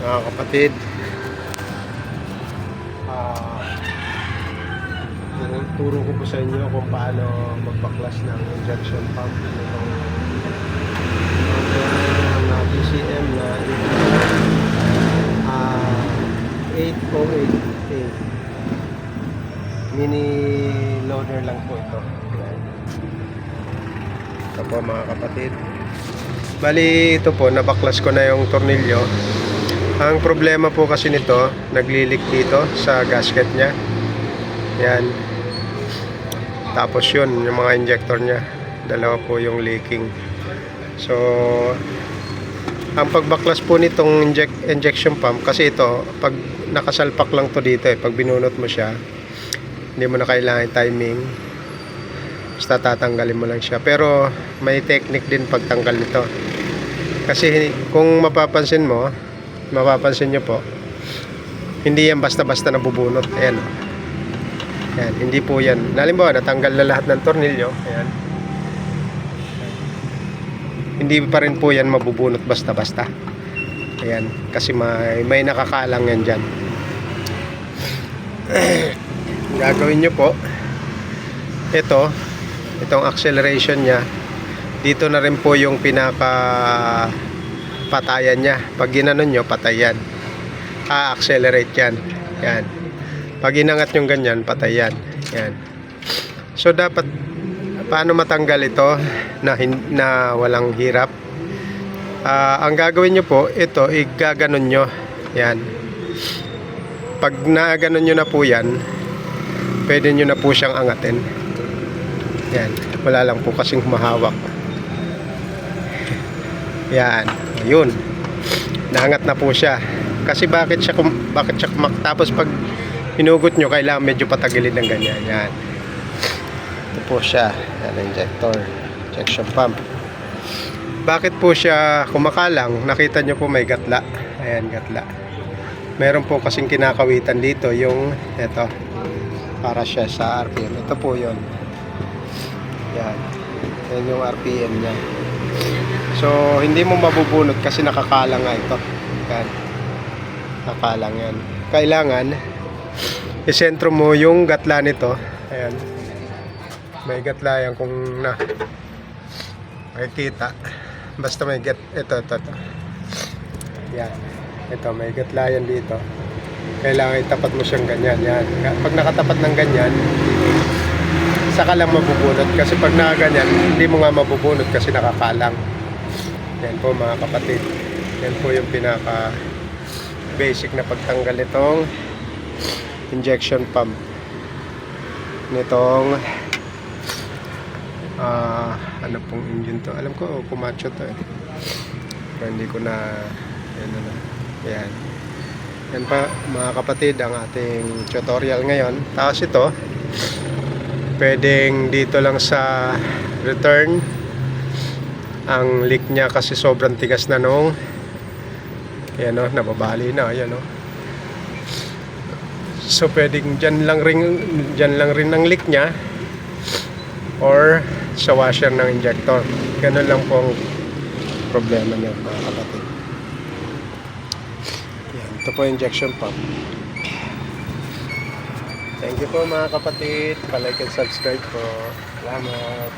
mga kapatid. ah Turo ko po sa inyo kung paano magbaklas ng injection pump nitong DCM na 8088 mini loader lang po ito. Ito po mga kapatid, bali ito po, nabaklas ko na yung tornilyo. Ang problema po kasi nito, naglilik dito sa gasket nya. Yan. Tapos yun, yung mga injector nya, dalawa po yung leaking. So ang pagbaklas po nitong injection pump, kasi ito pag nakasalpak lang to dito pag binunot mo siya, hindi mo na kailangan timing, basta tatanggalin mo lang siya. Pero may technique din pagtanggal nito, kasi kung mapapansin nyo po, hindi yan basta-basta nabubunot. Ayan, ayan, hindi po yan. Halimbawa, natanggal na lahat ng tornilyo, ayan, hindi pa rin po yan mabubunot basta-basta. Ayan, kasi may nakakalang yan dyan. Gagawin nyo po, itong acceleration nya, dito na rin po yung pinaka patayan nya. Pag ginanon nyo, patay yan, accelerate yan. Yan. Pag inangat yung ganyan, patay yan. Yan. So dapat, paano matanggal ito na walang hirap? Ang gagawin nyo po, ito, igaganon nyo. Yan. Pag naganon nyo na po yan, pwede nyo na po siyang angatin. Yan. Wala lang po kasing humahawak. Yan. Yun. Naangat na po siya. Kasi bakit siya tapos pag hinugot nyo, kailangan medyo patagilid ng ganyan. Yan. Ito po siya. Yan, injection pump. Bakit po siya kumakalang? Nakita nyo po may gatla. Ayan, gatla. Meron po kasing kinakawitan dito, yung ito, para siya sa RPM. Ito po yun. Yan. Yan yung RPM nya. So hindi mo mabubunot kasi nakakalang nga ito. Yan. Nakakalang yan. Kailangan isentro mo yung gatla nito. Ayan. May gatla yan kung makikita. Basta may ito. Yan. Ito, may gatla yan dito. Kailangan itapat mo siyang ganyan. Yan. Pag nakatapat ng ganyan, saka lang mabubunot. Kasi pag nakaganyan, hindi mo nga mabubunot kasi nakakalang. Yan po mga kapatid. Yan po yung pinaka basic na pagtanggal itong injection pump nitong ano pong engine to. Alam ko Komatsu to pero hindi ko na yan. Yan pa mga kapatid ang ating tutorial ngayon. Tapos ito, pwedeng dito lang sa return. Ang leak nya kasi sobrang tigas na nung yan nababali na yan so pwedeng dyan lang rin ang leak nya or sa washer ng injector. Ganun lang po ang problema niya mga kapatid. Yan, ito po injection pump. Thank you po mga kapatid. Pa-like and subscribe po. Salamat.